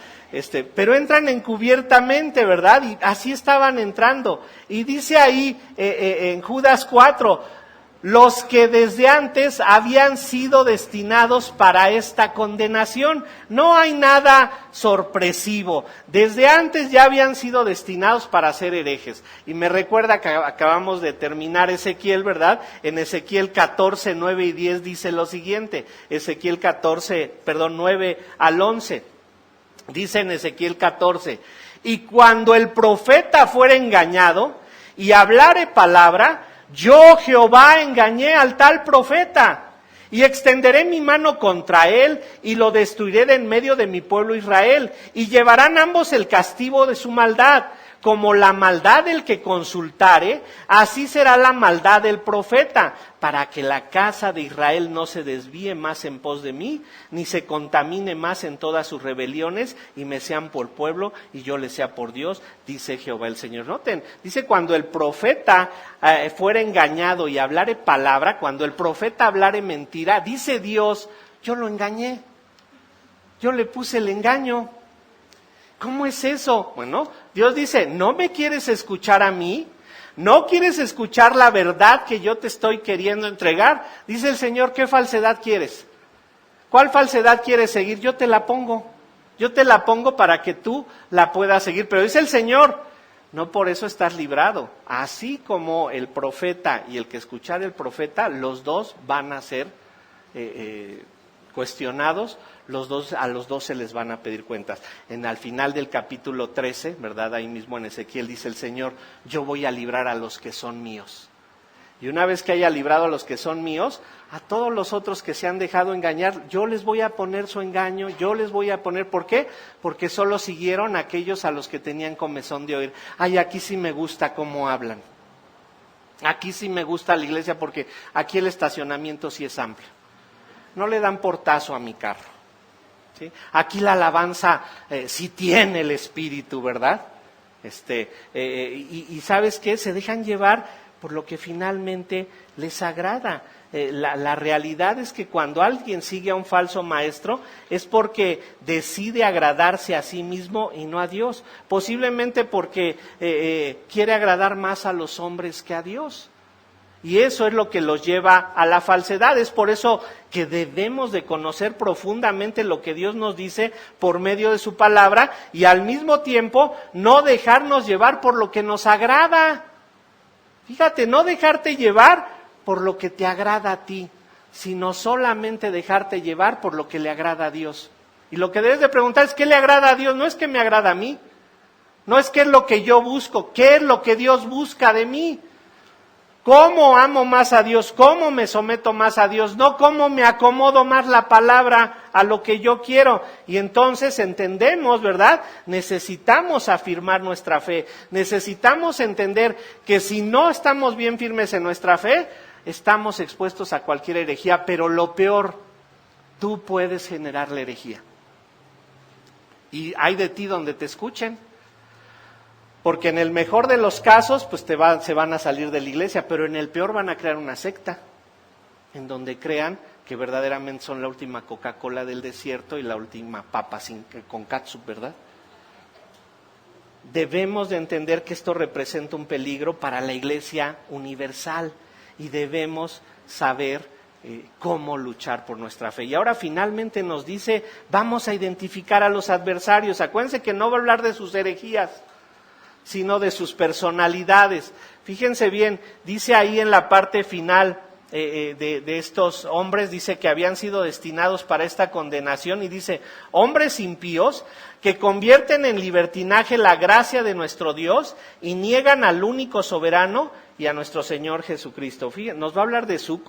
Pero entran encubiertamente, ¿verdad? Y así estaban entrando. Y dice ahí en Judas 4, los que desde antes habían sido destinados para esta condenación. No hay nada sorpresivo. Desde antes ya habían sido destinados para ser herejes. Y me recuerda que acabamos de terminar Ezequiel, ¿verdad? En Ezequiel 14, 9 y 10 dice lo siguiente. Ezequiel 9 al 11. Dice en Ezequiel 14, y cuando el profeta fuera engañado y hablare palabra, yo Jehová engañé al tal profeta, y extenderé mi mano contra él, y lo destruiré de en medio de mi pueblo Israel, y llevarán ambos el castigo de su maldad, como la maldad del que consultare, así será la maldad del profeta, para que la casa de Israel no se desvíe más en pos de mí, ni se contamine más en todas sus rebeliones, y me sean por pueblo, y yo les sea por Dios, dice Jehová el Señor. Noten, dice cuando el profeta fuera engañado y hablare palabra, cuando el profeta hablare mentira, dice Dios, yo lo engañé, yo le puse el engaño. ¿Cómo es eso? Bueno, Dios dice, ¿no me quieres escuchar a mí? ¿No quieres escuchar la verdad que yo te estoy queriendo entregar? Dice el Señor, ¿qué falsedad quieres? ¿Cuál falsedad quieres seguir? Yo te la pongo para que tú la puedas seguir. Pero dice el Señor, no por eso estás librado. Así como el profeta y el que escuchar el profeta, los dos van a ser cuestionados, a los dos se les van a pedir cuentas. Al final del capítulo 13, ¿verdad? Ahí mismo en Ezequiel dice el Señor, yo voy a librar a los que son míos. Y una vez que haya librado a los que son míos, a todos los otros que se han dejado engañar, yo les voy a poner su engaño, ¿por qué? Porque solo siguieron aquellos a los que tenían comezón de oír. Ay, aquí sí me gusta cómo hablan. Aquí sí me gusta la iglesia porque aquí el estacionamiento sí es amplio. No le dan portazo a mi carro. ¿Sí? Aquí la alabanza sí tiene el espíritu, ¿verdad? Y ¿sabes qué? Se dejan llevar por lo que finalmente les agrada. La realidad es que cuando alguien sigue a un falso maestro es porque decide agradarse a sí mismo y no a Dios. Posiblemente porque quiere agradar más a los hombres que a Dios. Y eso es lo que los lleva a la falsedad. Es por eso que debemos de conocer profundamente lo que Dios nos dice por medio de su palabra y al mismo tiempo no dejarnos llevar por lo que nos agrada. Fíjate, no dejarte llevar por lo que te agrada a ti, sino solamente dejarte llevar por lo que le agrada a Dios. Y lo que debes de preguntar es, ¿qué le agrada a Dios? No es que me agrada a mí, no es qué es lo que yo busco, ¿qué es lo que Dios busca de mí? ¿Cómo amo más a Dios? ¿Cómo me someto más a Dios? No cómo me acomodo más la palabra a lo que yo quiero. Y entonces entendemos, ¿verdad? Necesitamos afirmar nuestra fe. Necesitamos entender que si no estamos bien firmes en nuestra fe, estamos expuestos a cualquier herejía. Pero lo peor, tú puedes generar la herejía. Y hay de ti donde te escuchen. Porque en el mejor de los casos, pues se van a salir de la iglesia, pero en el peor van a crear una secta, en donde crean que verdaderamente son la última Coca-Cola del desierto y la última papa con catsup, ¿verdad? Debemos de entender que esto representa un peligro para la iglesia universal y debemos saber cómo luchar por nuestra fe. Y ahora finalmente nos dice, vamos a identificar a los adversarios. Acuérdense que no va a hablar de sus herejías, sino de sus personalidades. Fíjense bien, dice ahí en la parte final de estos hombres, dice que habían sido destinados para esta condenación, y dice, hombres impíos que convierten en libertinaje la gracia de nuestro Dios y niegan al único soberano y a nuestro Señor Jesucristo. Fíjense, nos va a hablar de su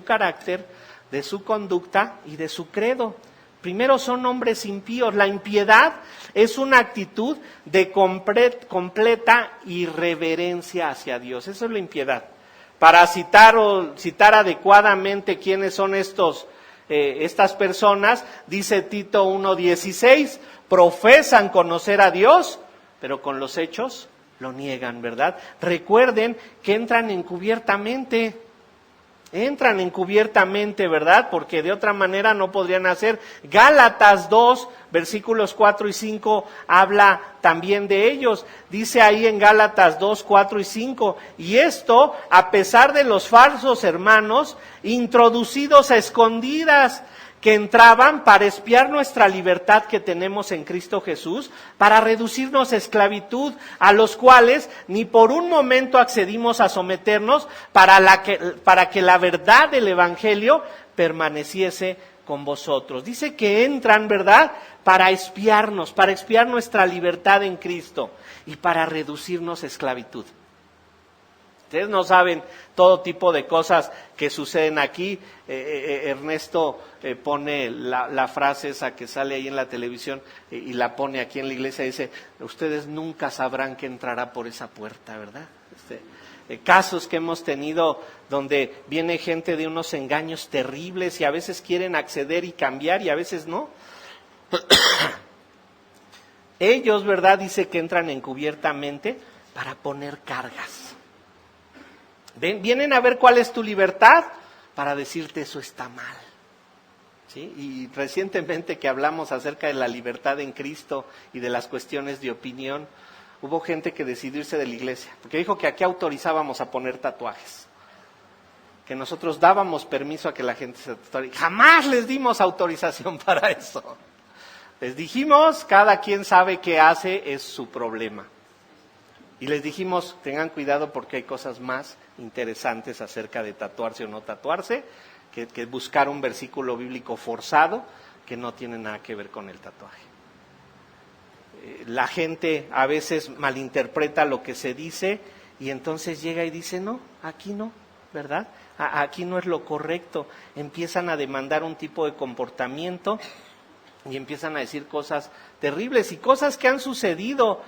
carácter, de su conducta y de su credo. Primero, son hombres impíos. La impiedad es una actitud de completa irreverencia hacia Dios. Eso es la impiedad. Para citar adecuadamente quiénes son estas personas, dice Tito 1:16, profesan conocer a Dios, pero con los hechos lo niegan, ¿verdad? Recuerden que entran encubiertamente, ¿verdad? Porque de otra manera no podrían hacer. Gálatas 2, versículos 4 y 5, habla también de ellos. Dice ahí en Gálatas 2, 4 y 5, y esto a pesar de los falsos hermanos, introducidos a escondidas, que entraban para espiar nuestra libertad que tenemos en Cristo Jesús, para reducirnos a esclavitud, a los cuales ni por un momento accedimos a someternos para que la verdad del Evangelio permaneciese con vosotros. Dice que entran, ¿verdad?, para espiarnos, para espiar nuestra libertad en Cristo y para reducirnos a esclavitud. Ustedes no saben todo tipo de cosas que suceden aquí. Ernesto pone la frase esa que sale ahí en la televisión y la pone aquí en la iglesia. Dice, ustedes nunca sabrán que entrará por esa puerta, ¿verdad? Casos que hemos tenido donde viene gente de unos engaños terribles y a veces quieren acceder y cambiar y a veces no. Ellos, ¿verdad?, dice que entran encubiertamente para poner cargas. Vienen a ver cuál es tu libertad para decirte eso está mal. ¿Sí? Y recientemente que hablamos acerca de la libertad en Cristo y de las cuestiones de opinión, hubo gente que decidió irse de la iglesia, porque dijo que aquí autorizábamos a poner tatuajes, que nosotros dábamos permiso a que la gente se tatuara. Jamás les dimos autorización para eso. Les dijimos, cada quien sabe qué hace, es su problema. Y les dijimos, tengan cuidado porque hay cosas más interesantes acerca de tatuarse o no tatuarse, que buscar un versículo bíblico forzado que no tiene nada que ver con el tatuaje. La gente a veces malinterpreta lo que se dice y entonces llega y dice, no, aquí no, ¿verdad? Aquí no es lo correcto. Empiezan a demandar un tipo de comportamiento y empiezan a decir cosas terribles y cosas que han sucedido.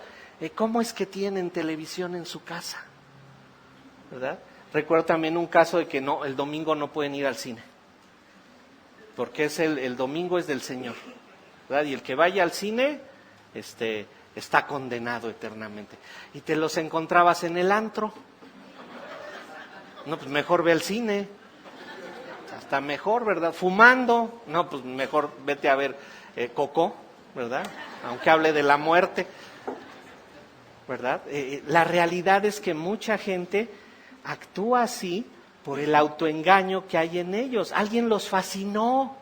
¿Cómo es que tienen televisión en su casa? ¿Verdad? Recuerdo también un caso de que el domingo no pueden ir al cine, porque el domingo es del Señor, ¿verdad? Y el que vaya al cine está condenado eternamente. Y te los encontrabas en el antro. No, pues mejor ve al cine. Hasta mejor, ¿verdad? Fumando. No, pues mejor vete a ver Coco, ¿verdad? Aunque hable de la muerte, ¿verdad? La realidad es que mucha gente actúa así por el autoengaño que hay en ellos. Alguien los fascinó,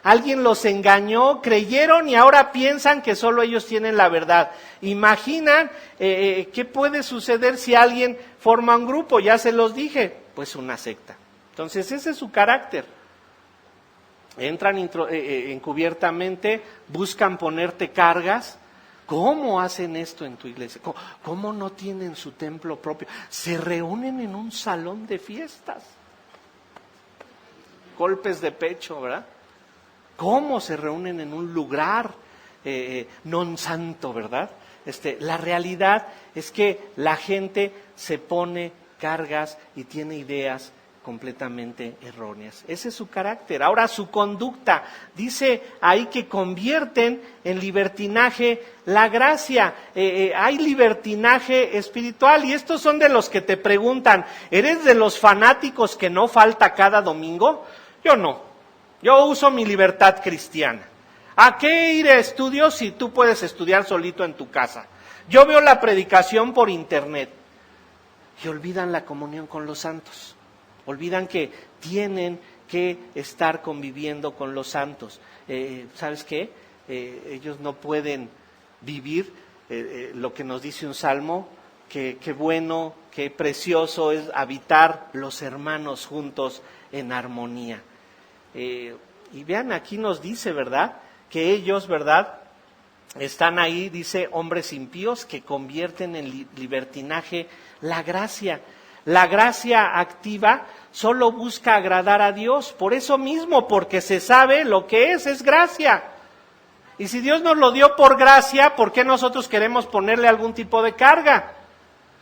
alguien los engañó, creyeron y ahora piensan que solo ellos tienen la verdad. Imaginan qué puede suceder si alguien forma un grupo, ya se los dije, pues una secta. Entonces ese es su carácter. Entran encubiertamente, buscan ponerte cargas. ¿Cómo hacen esto en tu iglesia? ¿Cómo no tienen su templo propio? Se reúnen en un salón de fiestas. Golpes de pecho, ¿verdad? ¿Cómo se reúnen en un lugar non santo, verdad? La realidad es que la gente se pone cargas y tiene ideas completamente erróneas. Ese es su carácter. Ahora su conducta, dice ahí que convierten en libertinaje la gracia. Hay libertinaje espiritual y estos son de los que te preguntan, ¿eres de los fanáticos que no falta cada domingo? Yo no, yo uso mi libertad cristiana. ¿A qué ir a estudios si tú puedes estudiar solito en tu casa? Yo veo la predicación por internet y olvidan la comunión con los santos. Olvidan que tienen que estar conviviendo con los santos. ¿Sabes qué? Ellos no pueden vivir lo que nos dice un salmo, que bueno, qué precioso es habitar los hermanos juntos en armonía. Y vean, aquí nos dice, ¿verdad? Que ellos, ¿verdad? Están ahí, dice, hombres impíos que convierten en libertinaje la gracia. La gracia activa solo busca agradar a Dios, por eso mismo, porque se sabe lo que es gracia. Y si Dios nos lo dio por gracia, ¿por qué nosotros queremos ponerle algún tipo de carga?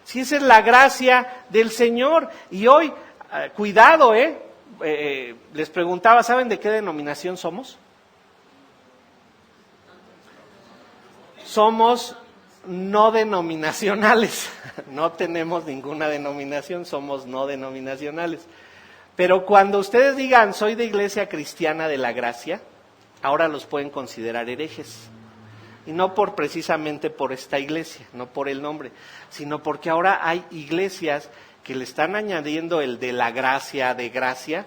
Si esa es la gracia del Señor. Y hoy, cuidado, les preguntaba, ¿saben de qué denominación somos? Somos no denominacionales, no tenemos ninguna denominación, somos no denominacionales. Pero cuando ustedes digan, soy de Iglesia Cristiana de la Gracia, ahora los pueden considerar herejes. Y no precisamente por esta iglesia, no por el nombre, sino porque ahora hay iglesias que le están añadiendo el de la gracia, de gracia,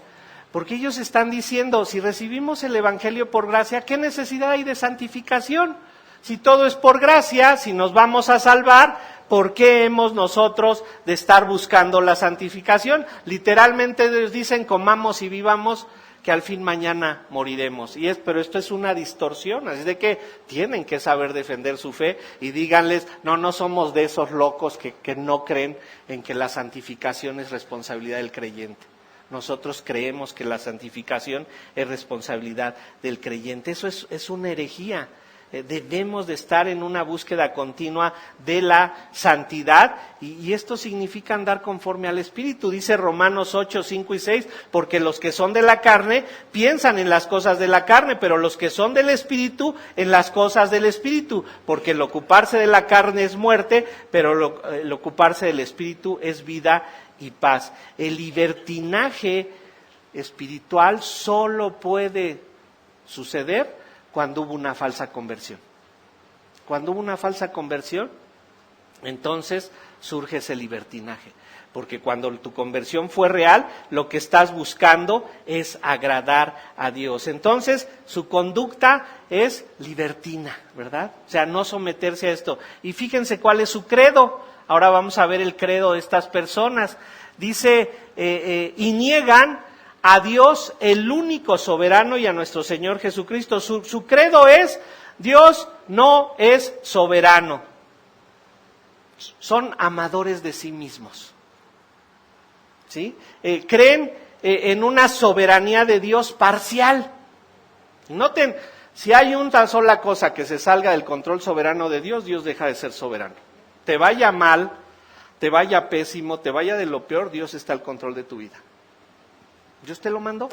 porque ellos están diciendo, si recibimos el Evangelio por gracia, ¿qué necesidad hay de santificación? Si todo es por gracia, si nos vamos a salvar, ¿por qué hemos nosotros de estar buscando la santificación? Literalmente ellos dicen, comamos y vivamos, que al fin mañana moriremos. Pero esto es una distorsión, así de que tienen que saber defender su fe y díganles, no somos de esos locos que no creen en que la santificación es responsabilidad del creyente. Nosotros creemos que la santificación es responsabilidad del creyente. Eso es una herejía. Debemos de estar en una búsqueda continua de la santidad y esto significa andar conforme al Espíritu. Dice Romanos 8, 5 y 6, porque los que son de la carne piensan en las cosas de la carne, pero los que son del Espíritu en las cosas del Espíritu, porque el ocuparse de la carne es muerte, pero el ocuparse del Espíritu es vida y paz. El libertinaje espiritual solo puede suceder cuando hubo una falsa conversión. Cuando hubo una falsa conversión, entonces surge ese libertinaje. Porque cuando tu conversión fue real, lo que estás buscando es agradar a Dios. Entonces, su conducta es libertina, ¿verdad? O sea, no someterse a esto. Y fíjense cuál es su credo. Ahora vamos a ver el credo de estas personas. Dice, y niegan a Dios el único soberano y a nuestro Señor Jesucristo. Su credo es, Dios no es soberano. Son amadores de sí mismos. ¿Sí? Creen en una soberanía de Dios parcial. Noten, si hay una sola cosa que se salga del control soberano de Dios, Dios deja de ser soberano. Te vaya mal, te vaya pésimo, te vaya de lo peor, Dios está al control de tu vida. Dios te lo mandó.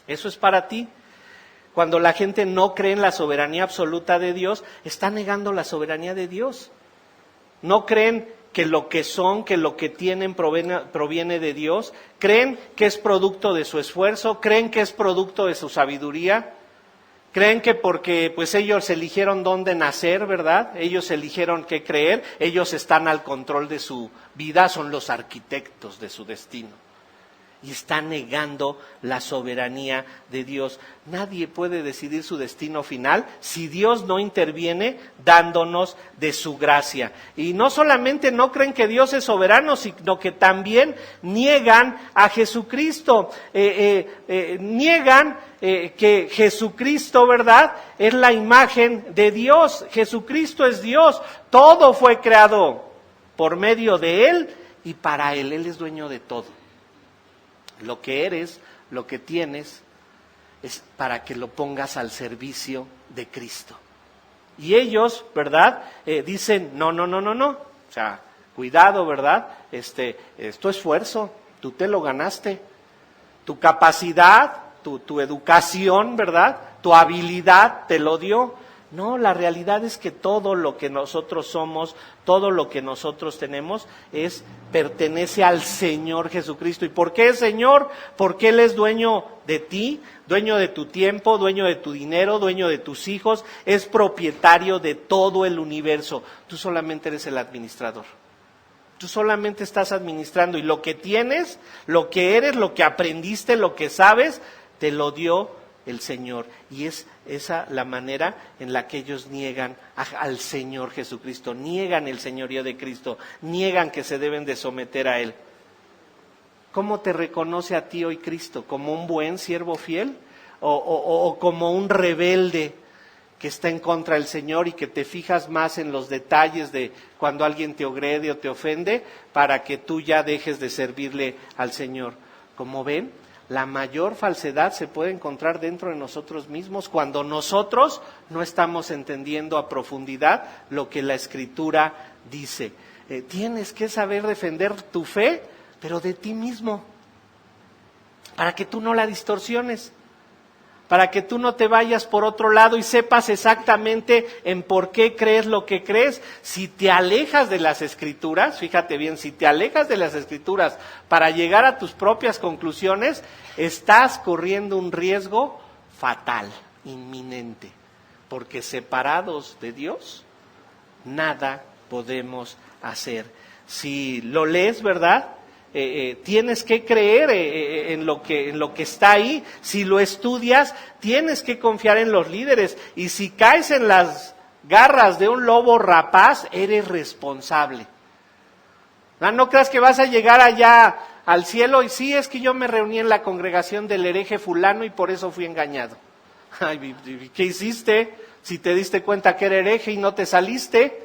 Eso es para ti. Cuando la gente no cree en la soberanía absoluta de Dios, está negando la soberanía de Dios. No creen que lo que son, que lo que tienen proviene de Dios. Creen que es producto de su esfuerzo, creen que es producto de su sabiduría. Creen que porque pues ellos eligieron dónde nacer, ¿verdad? Ellos eligieron qué creer, ellos están al control de su vida, son los arquitectos de su destino. y está negando la soberanía de Dios. Nadie puede decidir su destino final si Dios no interviene dándonos de su gracia. Y no solamente no creen que Dios es soberano, sino que también niegan a Jesucristo. Niegan que Jesucristo, ¿verdad?, es la imagen de Dios. Jesucristo es Dios. Todo fue creado por medio de Él y para Él. Él es dueño de todo. Lo que eres, lo que tienes, es para que lo pongas al servicio de Cristo. Y ellos, ¿verdad?, dicen, no. O sea, cuidado, ¿verdad? Es tu esfuerzo, tú te lo ganaste. Tu capacidad, tu educación, ¿verdad?, tu habilidad te lo dio. No, la realidad es que todo lo que nosotros somos, todo lo que nosotros tenemos, pertenece al Señor Jesucristo. ¿Y por qué, Señor? Porque Él es dueño de ti, dueño de tu tiempo, dueño de tu dinero, dueño de tus hijos, es propietario de todo el universo. Tú solamente eres el administrador. Tú solamente estás administrando, y lo que tienes, lo que eres, lo que aprendiste, lo que sabes, te lo dio el Señor. Y es esa la manera en la que ellos niegan al Señor Jesucristo, niegan el señorío de Cristo, niegan que se deben de someter a Él. ¿Cómo te reconoce a ti hoy Cristo? ¿Como un buen siervo fiel? ¿O como un rebelde que está en contra del Señor y que te fijas más en los detalles de cuando alguien te agrede o te ofende para que tú ya dejes de servirle al Señor? Como ven, la mayor falsedad se puede encontrar dentro de nosotros mismos cuando nosotros no estamos entendiendo a profundidad lo que la Escritura dice. Tienes que saber defender tu fe, pero de ti mismo, para que tú no la distorsiones, para que tú no te vayas por otro lado y sepas exactamente en por qué crees lo que crees. Si te alejas de las Escrituras, fíjate bien, si te alejas de las Escrituras para llegar a tus propias conclusiones, estás corriendo un riesgo fatal, inminente, porque separados de Dios, nada podemos hacer. Si lo lees, ¿verdad?, tienes que creer en lo que está ahí. Si lo estudias, tienes que confiar en los líderes. Y si caes en las garras de un lobo rapaz, eres responsable. No creas que vas a llegar allá al cielo y sí, es que yo me reuní en la congregación del hereje fulano y por eso fui engañado. Ay, ¿qué hiciste? Si te diste cuenta que era hereje y no te saliste.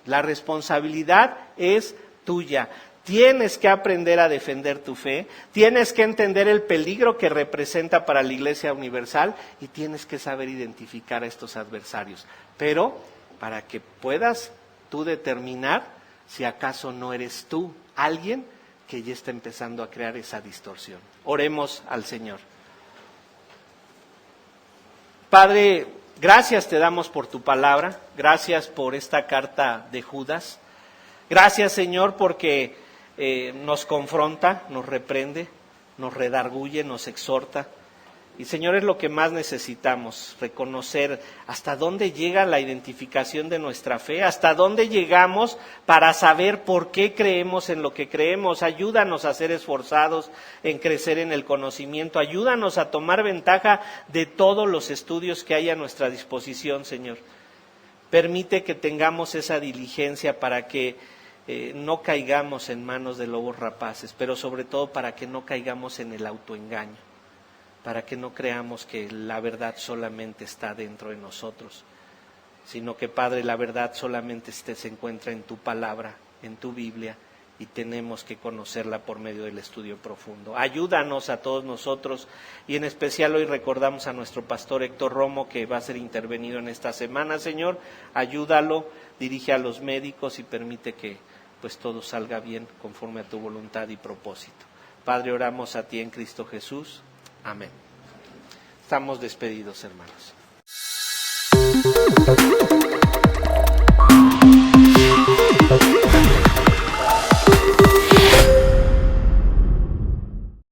La responsabilidad es tuya. Tienes que aprender a defender tu fe, tienes que entender el peligro que representa para la Iglesia Universal y tienes que saber identificar a estos adversarios. Pero para que puedas tú determinar si acaso no eres tú alguien que ya está empezando a crear esa distorsión. Oremos al Señor. Padre, gracias te damos por tu palabra, gracias por esta carta de Judas. Gracias, Señor, porque nos confronta, nos reprende, nos redarguye, nos exhorta. Y Señor, es lo que más necesitamos, reconocer hasta dónde llega la identificación de nuestra fe, hasta dónde llegamos para saber por qué creemos en lo que creemos. Ayúdanos a ser esforzados en crecer en el conocimiento, ayúdanos a tomar ventaja de todos los estudios que hay a nuestra disposición, Señor. Permite que tengamos esa diligencia para que no caigamos en manos de lobos rapaces, pero sobre todo para que no caigamos en el autoengaño, para que no creamos que la verdad solamente está dentro de nosotros, sino que, Padre, la verdad solamente se encuentra en tu palabra, en tu Biblia, y tenemos que conocerla por medio del estudio profundo. Ayúdanos a todos nosotros, y en especial hoy recordamos a nuestro pastor Héctor Romo, que va a ser intervenido en esta semana. Señor, ayúdalo, dirige a los médicos y permite que pues todo salga bien conforme a tu voluntad y propósito. Padre, oramos a ti en Cristo Jesús. Amén. Estamos despedidos, hermanos.